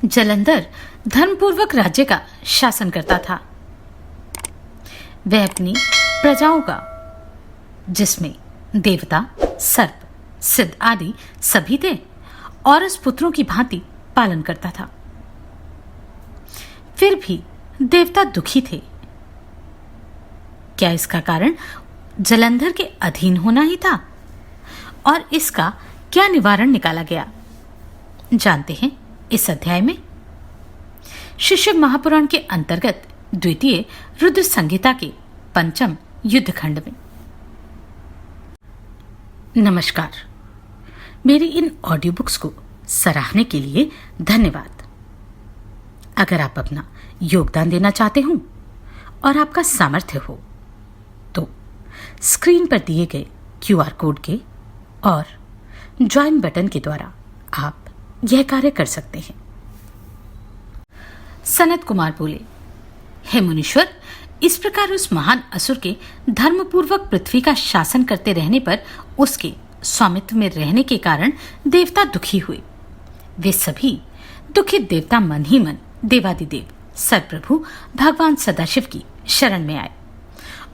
जलंधर धर्मपूर्वक राज्य का शासन करता था। वह अपनी प्रजाओं का, जिसमें देवता, सर्प, सिद्ध आदि सभी थे, और उस पुत्रों की भांति पालन करता था। फिर भी देवता दुखी थे। क्या इसका कारण जलंधर के अधीन होना ही था? और इसका क्या निवारण निकाला गया, जानते हैं इस अध्याय में। शिव महापुराण के अंतर्गत द्वितीय रुद्र संहिता के पंचम युद्ध खंड में। नमस्कार, मेरी इन ऑडियो बुक्स को सराहने के लिए धन्यवाद। अगर आप अपना योगदान देना चाहते हो और आपका सामर्थ्य हो तो स्क्रीन पर दिए गए QR कोड के और ज्वाइन बटन के द्वारा आप यह कार्य कर सकते हैं। सनत कुमार बोले, हे मुनीश्वर, इस प्रकार उस महान असुर के धर्मपूर्वक पृथ्वी का शासन करते रहने पर उसके स्वामित्व में रहने के कारण देवता दुखी हुए। वे सभी दुखित देवता मन ही मन देवादिदेव सर्वप्रभु भगवान सदाशिव की शरण में आए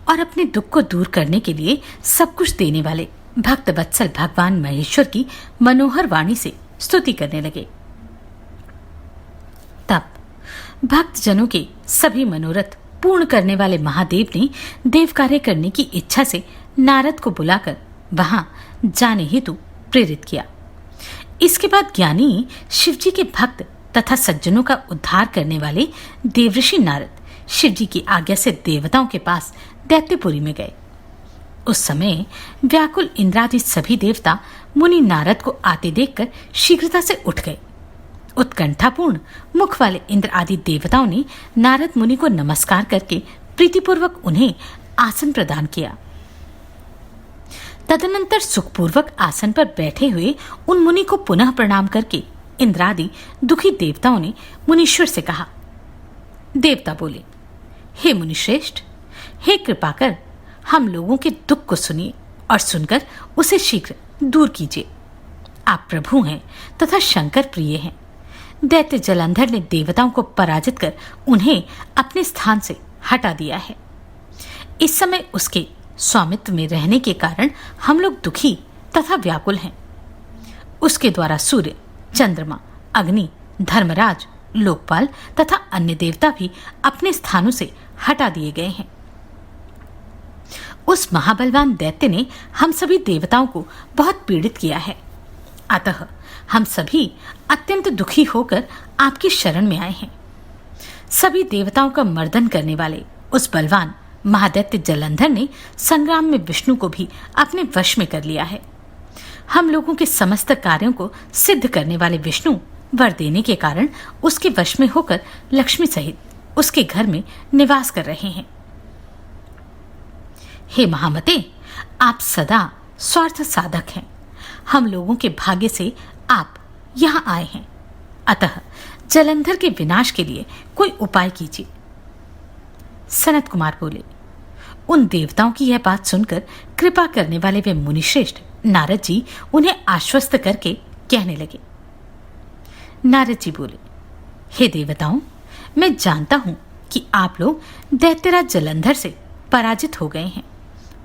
और अपने दुख को दूर करने के लिए सब कुछ देने वाले भक्त वत्सल भगवान महेश्वर की मनोहर वाणी से स्तुति करने लगे। तब भक्त जनों के सभी मनोरथ पूर्ण करने वाले महादेव ने देव कार्य करने की इच्छा से नारद को बुलाकर वहां जाने हेतु प्रेरित किया। इसके बाद ज्ञानी शिवजी के भक्त तथा सज्जनों का उद्धार करने वाले देवऋषि नारद शिवजी की आज्ञा से देवताओं के पास दैत्यपुरी में गए। उस समय व्याकुल इंद्रादि सभी देवता मुनि नारद को आते देखकर शीघ्रता से उठ गए। उत्कंठापूर्ण मुख वाले इंद्र आदि देवताओं ने नारद मुनि को नमस्कार करके प्रीतिपूर्वक उन्हें आसन प्रदान किया। तदनंतर सुखपूर्वक आसन पर बैठे हुए उन मुनि को पुनः प्रणाम करके इंद्रादि दुखी देवताओं ने मुनीश्वर से कहा। देवता बोले, हे मुनिश्रेष्ठ, हे कृपा कर हम लोगों के दुख को सुनिए और सुनकर उसे शीघ्र दूर कीजिए। आप प्रभु हैं तथा शंकर प्रिय हैं। दैत्य जलंधर ने देवताओं को पराजित कर उन्हें अपने स्थान से हटा दिया है। इस समय उसके स्वामित्व में रहने के कारण हम लोग दुखी तथा व्याकुल हैं। उसके द्वारा सूर्य, चंद्रमा, अग्नि, धर्मराज, लोकपाल तथा अन्य देवता भी अपने स्थानों से हटा दिए गए हैं। उस महाबलवान दैत्य ने हम सभी देवताओं को बहुत पीड़ित किया है। अतः हम सभी अत्यंत दुखी होकर आपकी शरण में आए हैं। सभी देवताओं का मर्दन करने वाले उस बलवान महादैत्य जलंधर ने संग्राम में विष्णु को भी अपने वश में कर लिया है। हम लोगों के समस्त कार्यों को सिद्ध करने वाले विष्णु वर देने के कारण उसके वश में होकर लक्ष्मी सहित उसके घर में निवास कर रहे हैं। हे महामते, आप सदा स्वार्थ साधक हैं। हम लोगों के भाग्य से आप यहाँ आए हैं। अतः जलंधर के विनाश के लिए कोई उपाय कीजिए। सनत कुमार बोले, उन देवताओं की यह बात सुनकर कृपा करने वाले वे मुनिश्रेष्ठ नारद जी उन्हें आश्वस्त करके कहने लगे। नारद जी बोले, हे देवताओं, मैं जानता हूं कि आप लोग दैत्यराज जलंधर से पराजित हो गए हैं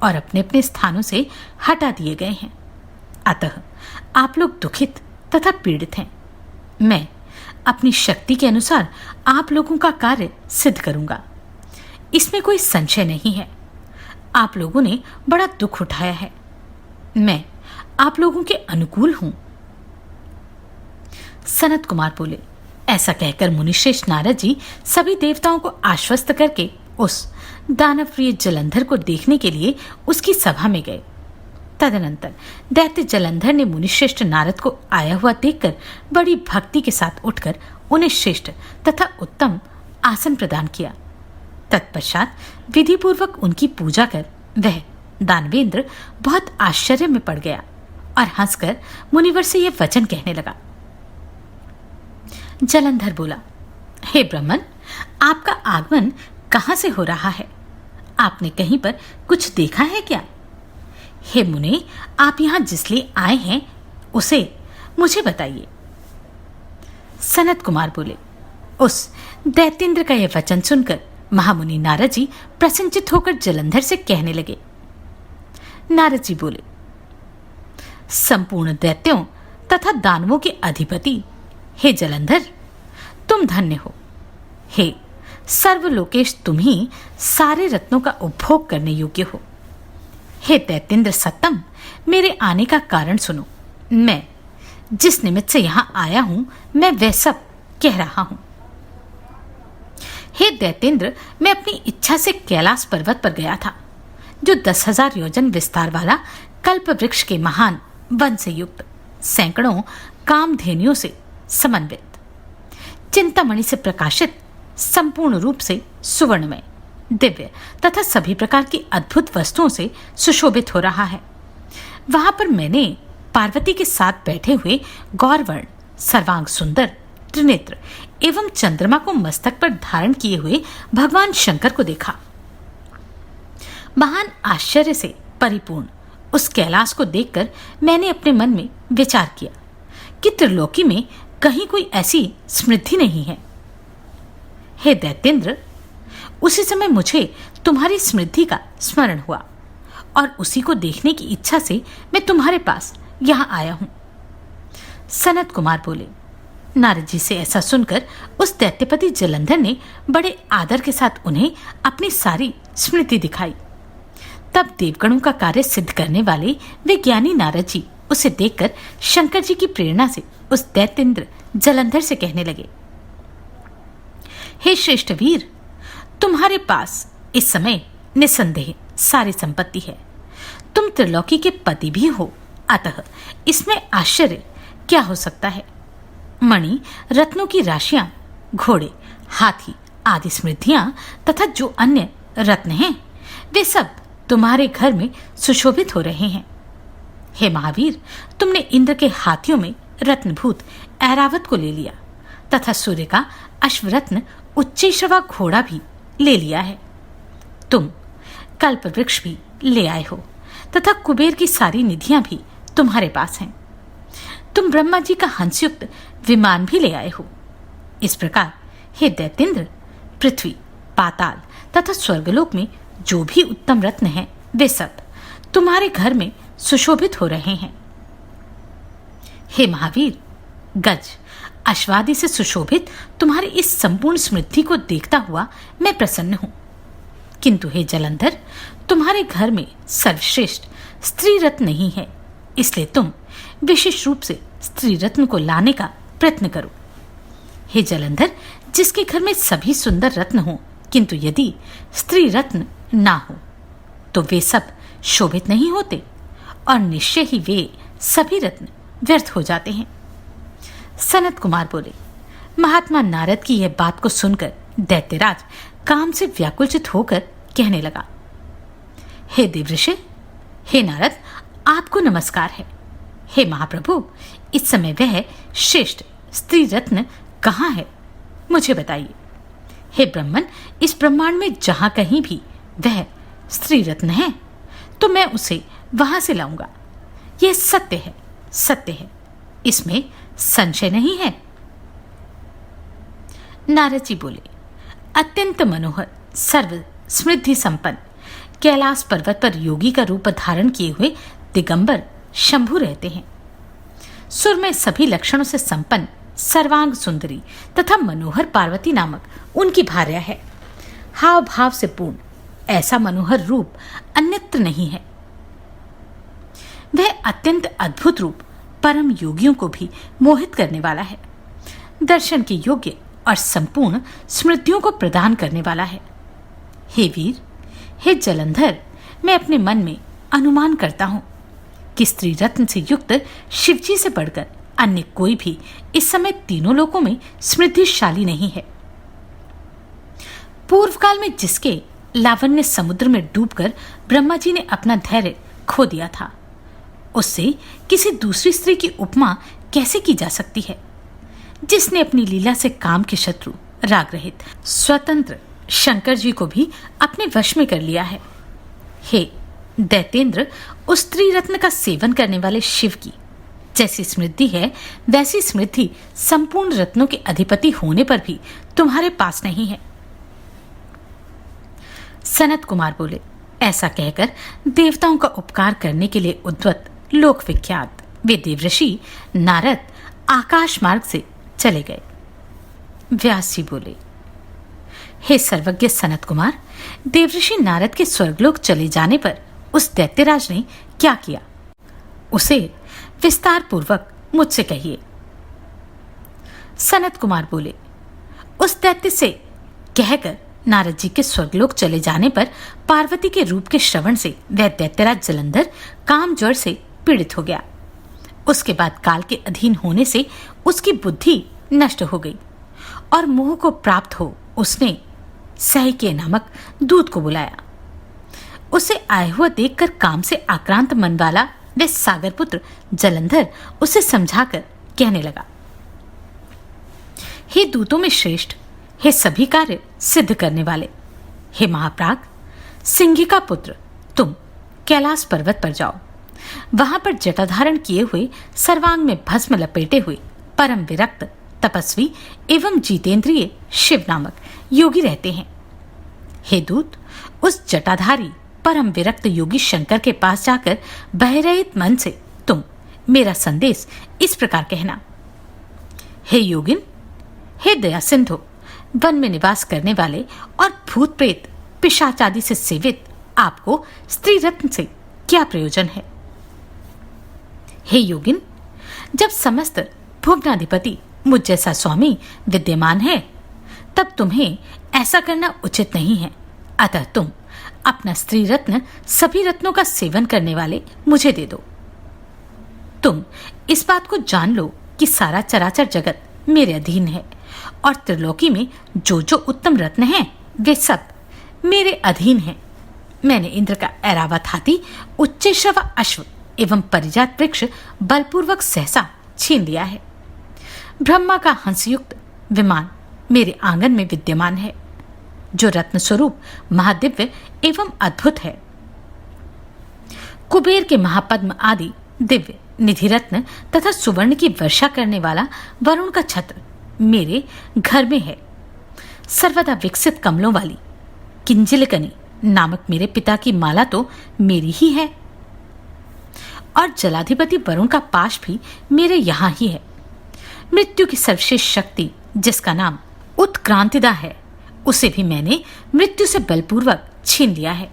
और अपने अपने स्थानों से हटा दिए गए हैं। अतः आप लोग दुखित तथा पीड़ित हैं। मैं अपनी शक्ति के अनुसार आप लोगों का कार्य सिद्ध करूंगा, इसमें कोई संशय नहीं है। आप लोगों ने बड़ा दुख उठाया है। मैं आप लोगों के अनुकूल हूं। सनत कुमार बोले, ऐसा कहकर मुनिश्रेष्ठ नारद जी सभी देवताओं को आश्वस्त करके उस दानवप्रिय जलंधर को देखने के लिए उसकी सभा में गए। तदनंतर दैत्य जलंधर ने मुनिश्रेष्ठ नारद को आया हुआ देखकर बड़ी भक्ति के साथ उठकर उन्हें श्रेष्ठ तथा उत्तम आसन प्रदान किया। तत्पश्चात विधि पूर्वक उनकी पूजा कर वह दानवेंद्र बहुत आश्चर्य में पड़ गया और हंसकर मुनिवर से यह वचन कहने लगा। जलंधर बोला, हे ब्राह्मण, आपका आगमन कहां से हो रहा है? आपने कहीं पर कुछ देखा है क्या? हे मुने, आप यहां जिस लिए आए हैं उसे मुझे बताइए। सनत कुमार बोले। उस दैत्येंद्र का यह वचन सुनकर महामुनि नारद जी प्रसन्नचित होकर जलंधर से कहने लगे। नारद जी बोले, संपूर्ण दैत्यों तथा दानवों के अधिपति हे जलंधर, तुम धन्य हो। हे सर्वलोकेश, तुम ही सारे रत्नों का उपभोग करने योग्य हो। हे दैत्येंद्र सत्तम, मेरे आने का कारण सुनो। मैं जिस निमित्त से यहां आया हूं, मैं वह सब कह रहा हूं। हे दैत्येंद्र, मैं अपनी इच्छा से कैलाश पर्वत पर गया था, जो 10,000 योजन विस्तार वाला कल्प वृक्ष के महान वन से युक्त, सैकड़ों कामधेनुओं से समन्वित, चिंतामणि से प्रकाशित, संपूर्ण रूप से सुवर्णमय, दिव्य तथा सभी प्रकार की अद्भुत वस्तुओं से सुशोभित हो रहा है। वहां पर मैंने पार्वती के साथ बैठे हुए गौरवर्ण, सर्वांग सुंदर, त्रिनेत्र एवं चंद्रमा को मस्तक पर धारण किए हुए भगवान शंकर को देखा। महान आश्चर्य से परिपूर्ण उस कैलाश को देखकर मैंने अपने मन में विचार किया कि त्रिलोकी में कहीं कोई ऐसी समृद्धि नहीं है। हे दैत्येंद्र, उसी समय मुझे तुम्हारी समृद्धि का स्मरण हुआ और उसी को देखने की इच्छा से मैं तुम्हारे पास यहां आया हूं। सनत कुमार बोले। नारद जी से ऐसा सुनकर उस दैत्यपति जलंधर ने बड़े आदर के साथ उन्हें अपनी सारी स्मृति दिखाई। तब देवगणों का कार्य सिद्ध करने वाले वे ज्ञानी नारद जी उसे देखकर शंकर जी की प्रेरणा से उस दैत्येंद्र जलंधर से कहने लगे, हे श्रेष्ठ वीर, तुम्हारे पास इस समय निसंदेह सारी संपत्ति है। तुम त्रिलोकी के पति भी हो, अतः इसमें आश्चर्य क्या हो सकता है। मणि, रत्नों की राशियां, घोड़े, हाथी आदि समृद्धियां तथा जो अन्य रत्न हैं, वे सब तुम्हारे घर में सुशोभित हो रहे हैं। हे महावीर, तुमने इंद्र के हाथियों में रत्नभूत ऐरावत को ले लिया तथा सूर्य का अश्वरत्न उच्चैश्रवा घोड़ा भी ले लिया है। तुम कल्प वृक्ष भी ले आए हो तथा कुबेर की सारी निधियां भी तुम्हारे पास हैं। तुम ब्रह्मा जी का हंसयुक्त विमान भी ले आए हो। इस प्रकार हे दैत्येंद्र, पृथ्वी, पाताल तथा स्वर्गलोक में जो भी उत्तम रत्न हैं, वे सब तुम्हारे घर में सुशोभित हो रहे हैं। हे महावीर, गज, अश्वादि से सुशोभित तुम्हारी इस संपूर्ण समृद्धि को देखता हुआ मैं प्रसन्न हूं। किंतु हे जलंधर, तुम्हारे घर में सर्वश्रेष्ठ स्त्री रत्न नहीं है, इसलिए तुम विशेष रूप से स्त्री रत्न को लाने का प्रयत्न करो। हे जलंधर, जिसके घर में सभी सुंदर रत्न हो, किंतु यदि स्त्री रत्न ना हो तो वे सब शोभित नहीं होते और निश्चय ही वे सभी रत्न व्यर्थ हो जाते हैं। सनत कुमार बोले। महात्मा नारद की यह बात को सुनकर दैत्यराज काम से व्याकुलचित होकर कहने लगा, हे देवऋषि, हे नारद, आपको नमस्कार है। हे महाप्रभु, इस समय वह श्रेष्ठ स्त्री रत्न कहाँ है, मुझे बताइए। हे ब्रह्मन, इस ब्रह्मांड में जहां कहीं भी वह स्त्री रत्न है तो मैं उसे वहां से लाऊंगा। यह सत्य है, सत्य है, इसमें संशय नहीं है। नारद जी बोले, अत्यंत मनोहर, सर्व समृद्धि संपन्न कैलाश पर्वत पर योगी का रूप धारण किए हुए दिगंबर शंभु रहते हैं। सुर में सभी लक्षणों से संपन्न सर्वांग सुंदरी तथा मनोहर पार्वती नामक उनकी भार्या है। हाव भाव से पूर्ण ऐसा मनोहर रूप अन्यत्र नहीं है। वह अत्यंत अद्भुत रूप परम योगियों को भी मोहित करने वाला है, दर्शन के योग्य और संपूर्ण स्मृतियों को प्रदान करने वाला है। हे वीर, हे जलंधर, मैं अपने मन में अनुमान करता हूं कि स्त्री रत्न से युक्त शिवजी से बढ़कर अन्य कोई भी इस समय तीनों लोकों में समृद्धिशाली नहीं है। पूर्व काल में जिसके लावण्य समुद्र में डूबकर ब्रह्मा जी ने अपना धैर्य खो दिया था, उससे किसी दूसरी स्त्री की उपमा कैसे की जा सकती है, जिसने अपनी लीला से काम के शत्रु राग रहित स्वतंत्र शंकर जी को भी अपने वश में कर लिया है। हे दैत्येंद्र, उस स्त्री रत्न का सेवन करने वाले शिव की जैसी समृद्धि है वैसी समृद्धि संपूर्ण रत्नों के अधिपति होने पर भी तुम्हारे पास नहीं है। सनत कुमार बोले, ऐसा कहकर देवताओं का उपकार करने के लिए उद्वत लोक विख्यात वे देवऋषि नारद आकाश मार्ग से चले गए। व्यास जी बोले, हे सर्वज्ञ सनत कुमार, देवऋषि नारद के स्वर्गलोक चले जाने पर उस दैत्यराज ने क्या किया, उसे विस्तार पूर्वक मुझसे कहिए। सनत कुमार बोले, उस दैत्य से कहकर नारद जी के स्वर्गलोक चले जाने पर पार्वती के रूप के श्रवण से वह दैत्यराज जलंधर काम ज्वर से पीड़ित हो गया। उसके बाद काल के अधीन होने से उसकी बुद्धि नष्ट हो गई और मोह को प्राप्त हो उसने सहके नामक दूत को बुलाया। उसे आए हुआ देखकर काम से आक्रांत मन वाला वह सागर पुत्र जलंधर उसे समझाकर कहने लगा, हे दूतों में श्रेष्ठ, हे सभी कार्य सिद्ध करने वाले, हे महाप्राग, सिंहिका पुत्र, तुम कैलाश पर्वत पर जाओ। वहां पर जटाधारण किए हुए सर्वांग में भस्म लपेटे हुए परम विरक्त तपस्वी एवं जितेंद्रिय शिव नामक योगी रहते हैं। हे दूत, उस जटाधारी परम विरक्त योगी शंकर के पास जाकर बहरहित मन से तुम मेरा संदेश इस प्रकार कहना, हे योगिन, हे दया सिंधु, वन में निवास करने वाले और भूत प्रेत पिशाच आदि से सेवित आपको स्त्री रत्न से क्या प्रयोजन है। हे योगिन, जब समस्त भुवनाधिपति मुझ जैसा स्वामी विद्यमान है तब तुम्हें ऐसा करना उचित नहीं है। अतः तुम अपना स्त्री रत्न सभी रत्नों का सेवन करने वाले मुझे दे दो। तुम इस बात को जान लो कि सारा चराचर जगत मेरे अधीन है और त्रिलोकी में जो जो उत्तम रत्न हैं वे सब मेरे अधीन हैं। मैंने इंद्र का ऐरावत हाथी, उच्चैश्रव अश्व एवं परिजात वृक्ष बलपूर्वक सहसा छीन लिया है। ब्रह्मा का हंसयुक्त विमान मेरे आंगन में विद्यमान है, जो रत्न स्वरूप महादिव्य एवं अद्भुत है। कुबेर के महापद्म आदि दिव्य निधि रत्न तथा सुवर्ण की वर्षा करने वाला वरुण का छत्र मेरे घर में है। सर्वदा विकसित कमलों वाली किंजलकनी नामक मेरे पिता की माला तो मेरी ही है और जलाधिपति वरुण का पाश भी मेरे यहां ही है। मृत्यु की सर्वश्रेष्ठ शक्ति जिसका नाम उत्क्रांतिदा है, उसे भी मैंने मृत्यु से बलपूर्वक छीन लिया है।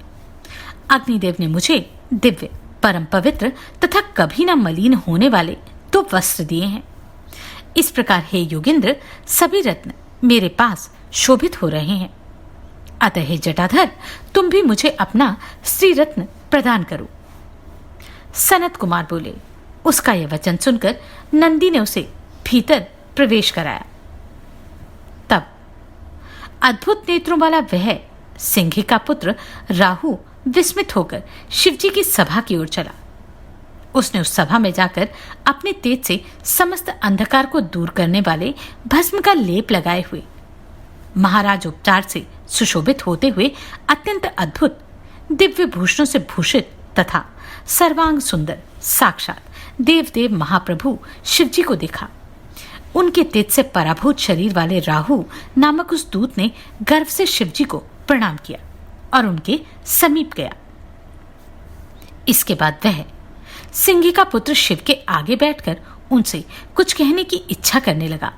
अग्निदेव ने मुझे दिव्य, परम पवित्र तथा कभी न मलिन होने वाले दो वस्त्र दिए हैं। इस प्रकार हे योगिंद्र, सभी रत्न मेरे पास शोभित हो रहे हैं। अतः हे जटाधर, तुम भी मुझे अपना स्त्री रत्न प्रदान करो। सनत कुमार बोले। उसका यह वचन सुनकर नंदी ने उसे भीतर प्रवेश कराया। तब अद्भुत नेत्रों वाला वह सिंह का पुत्र राहु विस्मित होकर शिवजी की सभा की ओर चला। उसने उस सभा में जाकर अपने तेज से समस्त अंधकार को दूर करने वाले भस्म का लेप लगाए हुए महाराज उपचार से सुशोभित होते हुए अत्यंत अद्भुत दिव्य भूषणों से भूषित तथा सर्वांग सुंदर साक्षात देवदेव महाप्रभु शिवजी को देखा। उनके तेज से पराभूत शरीर वाले राहु नामक उस दूत ने गर्व से शिवजी को प्रणाम किया और उनके समीप गया। इसके बाद वह सिंह का पुत्र शिव के आगे बैठकर उनसे कुछ कहने की इच्छा करने लगा।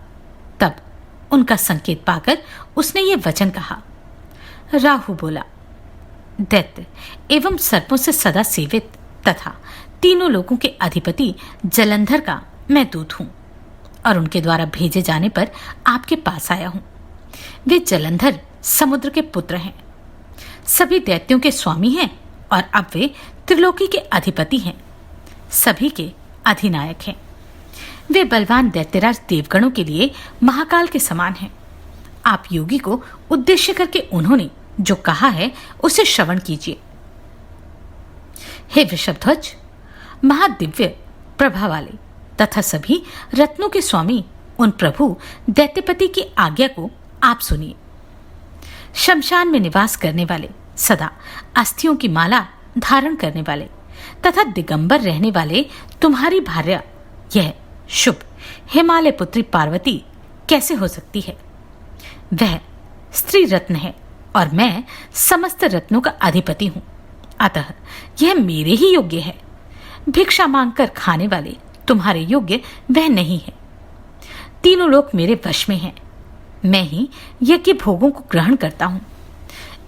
तब उनका संकेत पाकर उसने ये वचन कहा। राहु बोला, दैत्य एवं सर्पों से सदा सेवित तथा तीनों लोगों के अधिपति जलंधर का मैं दूत हूं और उनके द्वारा भेजे जाने पर आपके पास आया हूं। वे जलंधर समुद्र के पुत्र हैं, सभी दैत्यों के स्वामी हैं और अब वे त्रिलोकी के अधिपति हैं, सभी के अधिनायक हैं। वे बलवान दैत्यराज देवगणों के लिए महाकाल के समान हैं। आप योगी को उद्देश्य करके उन्होंने जो कहा है उसे श्रवण कीजिए। हे वृषभध्वज, महादिव्य प्रभा वाले तथा सभी रत्नों के स्वामी उन प्रभु दैत्यपति की आज्ञा को आप सुनिए। शमशान में निवास करने वाले, सदा अस्थियों की माला धारण करने वाले तथा दिगंबर रहने वाले तुम्हारी भार्या यह शुभ हिमालय पुत्री पार्वती कैसे हो सकती है? वह स्त्री रत्न है और मैं समस्त रत्नों का अधिपति हूं, अतः यह मेरे ही योग्य है। भिक्षा मांगकर खाने वाले तुम्हारे योग्य वह नहीं है। तीनों लोक मेरे वश में हैं। मैं ही यज्ञ भोगों को ग्रहण करता हूं।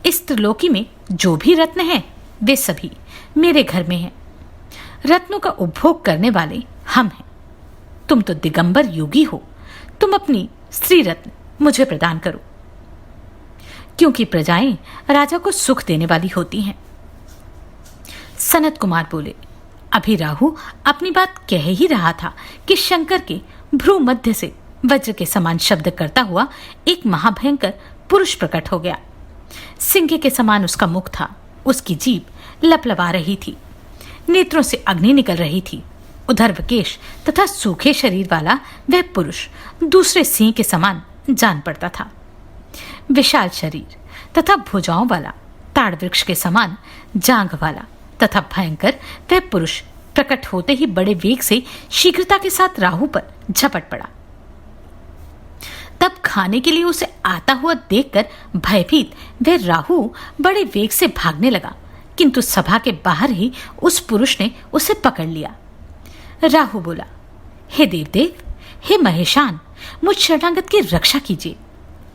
इस त्रिलोकी में जो भी रत्न हैं वे सभी मेरे घर में हैं। रत्नों का उपभोग करने वाले हम हैं। तुम तो दिगंबर योगी हो। तुम अपनी स्त्री रत्न मुझे प्रदान करो, क्योंकि प्रजाएं राजा को सुख देने वाली होती हैं। सनत कुमार बोले, अभी राहु अपनी बात कह ही रहा था कि शंकर के भ्रू मध्य से वज्र के समान शब्द करता हुआ एक महाभयंकर पुरुष प्रकट हो गया। सिंह के समान उसका मुख था। उसकी जीभ लपलपा रही थी। नेत्रों से अग्नि निकल रही थी। उधर वकेश तथा सूखे शरीर वाला वह पुरुष दूसरे सिंह के समान जान पड़ता था। विशाल शरीर तथा भुजाओं वाला, ताड़ वृक्ष के समान जांघ वाला तथा भयंकर वह पुरुष प्रकट होते ही बड़े वेग से शीघ्रता के साथ राहु पर झपट पड़ा। तब खाने के लिए उसे आता हुआ देखकर भयभीत वह राहु बड़े वेग से भागने लगा, किंतु सभा के बाहर ही उस पुरुष ने उसे पकड़ लिया। राहु बोला, हे देवदेव, हे महेशान, मुझ शरणागत की रक्षा कीजिए।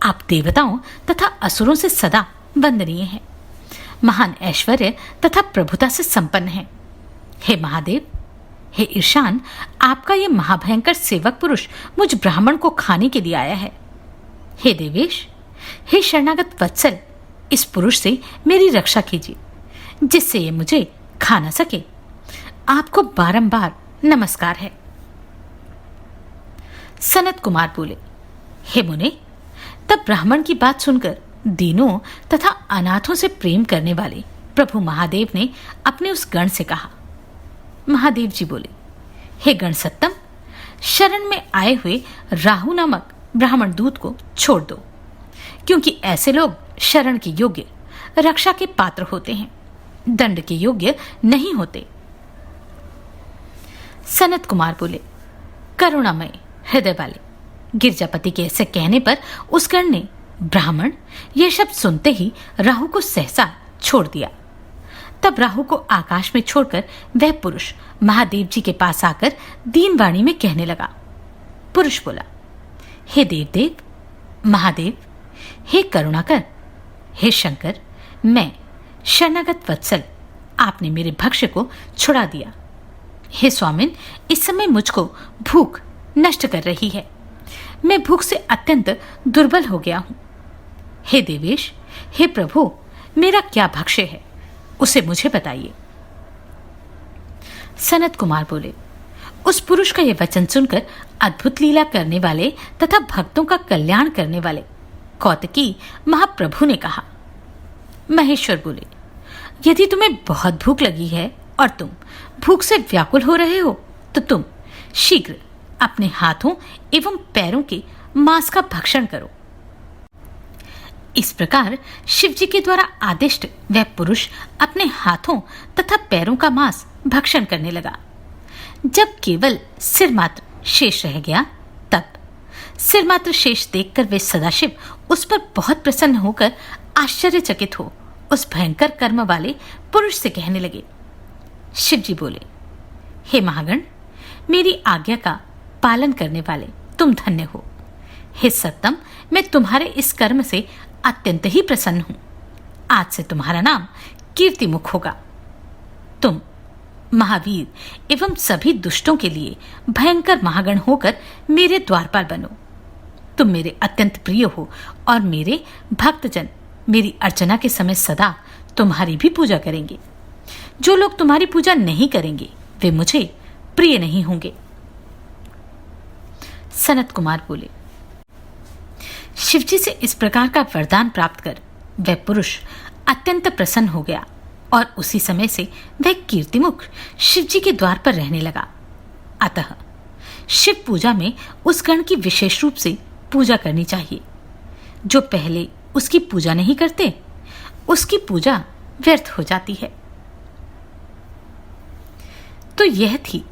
आप देवताओं तथा असुरों से सदा वंदनीय हैं, महान ऐश्वर्य तथा प्रभुता से संपन्न हैं। हे महादेव, हे ईशान, आपका यह महाभयंकर सेवक पुरुष मुझ ब्राह्मण को खाने के लिए आया है। हे देवेश, हे शरणागत वत्सल, इस पुरुष से मेरी रक्षा कीजिए, जिससे ये मुझे खा न सके। आपको बारंबार नमस्कार है। सनत कुमार बोले, हे मुने, तब ब्राह्मण की बात सुनकर दीनों तथा अनाथों से प्रेम करने वाले प्रभु महादेव ने अपने उस गण से कहा। महादेव जी बोले, हे गण सत्तम, शरण में आए हुए राहु नामक ब्राह्मण दूत को छोड़ दो, क्योंकि ऐसे लोग शरण के योग्य, रक्षा के पात्र होते हैं, दंड के योग्य नहीं होते। सनत कुमार बोले, करुणामय हृदय वाले, गिरजापति के ऐसे कहने पर उस गण ने ब्राह्मण यह शब्द सुनते ही राहु को सहसा छोड़ दिया। तब राहु को आकाश में छोड़कर वह पुरुष महादेव जी के पास आकर दीन वाणी में कहने लगा। पुरुष बोला, हे देवदेव, महादेव, हे करुणाकर, हे शंकर, मैं शरणागत वत्सल, आपने मेरे भक्ष्य को छुड़ा दिया। हे स्वामिन, इस समय मुझको भूख नष्ट कर रही है। मैं भूख से अत्यंत दुर्बल हो गया हूं। हे देवेश, हे प्रभु, मेरा क्या भक्ष्य है, उसे मुझे बताइए। सनत कुमार बोले, उस पुरुष का यह वचन सुनकर अद्भुत लीला करने वाले तथा भक्तों का कल्याण करने वाले कौतकी महाप्रभु ने कहा। महेश्वर बोले, यदि तुम्हें बहुत भूख लगी है और तुम भूख से व्याकुल हो रहे हो, तो तुम शीघ्र अपने हाथों एवं पैरों के मांस का भक्षण करो। इस प्रकार शिव जी के द्वारा आदिष्ट वह पुरुष अपने हाथों तथा पैरों का मांस भक्षण करने लगा। जब केवल सिर मात्र शेष रह गया, तब सिर मात्र शेष देखकर वे सदाशिव उस पर बहुत प्रसन्न होकर आश्चर्यचकित हो उस भयंकर कर्म वाले पुरुष से कहने लगे। शिव जी बोले, हे महागण, मेरी आज्ञा का पालन करने वाले तुम धन्य हो। हे सत्तम, मैं तुम्हारे इस कर्म से अत्यंत ही प्रसन्न हूं। आज से तुम्हारा नाम कीर्तिमुख होगा। तुम महावीर एवं सभी दुष्टों के लिए भयंकर महागण होकर मेरे द्वारपाल बनो। तुम मेरे अत्यंत प्रिय हो और मेरे भक्तजन मेरी अर्चना के समय सदा तुम्हारी भी पूजा करेंगे। जो लोग तुम्हारी पूजा नहीं करेंगे वे मुझे प्रिय नहीं होंगे। सनत कुमार बोले, शिवजी से इस प्रकार का वरदान प्राप्त कर वह पुरुष अत्यंत प्रसन्न हो गया और उसी समय से वह कीर्तिमुख शिवजी के द्वार पर रहने लगा। अतः शिव पूजा में उस गण की विशेष रूप से पूजा करनी चाहिए। जो पहले उसकी पूजा नहीं करते, उसकी पूजा व्यर्थ हो जाती है। तो यह थी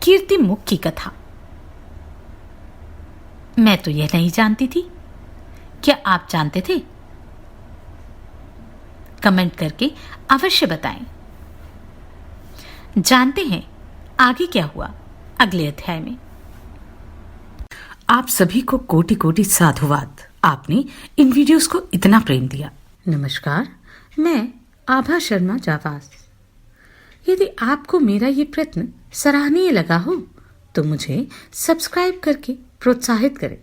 कीर्ति मुख की कथा। मैं तो यह नहीं जानती थी। क्या आप जानते थे? कमेंट करके अवश्य बताएं। जानते हैं आगे क्या हुआ अगले अध्याय में। आप सभी को कोटि कोटि साधुवाद। आपने इन वीडियोस को इतना प्रेम दिया। नमस्कार, मैं आभा शर्मा जावास। यदि आपको मेरा ये प्रयत्न सराहनीय लगा हो तो मुझे सब्सक्राइब करके प्रोत्साहित करें।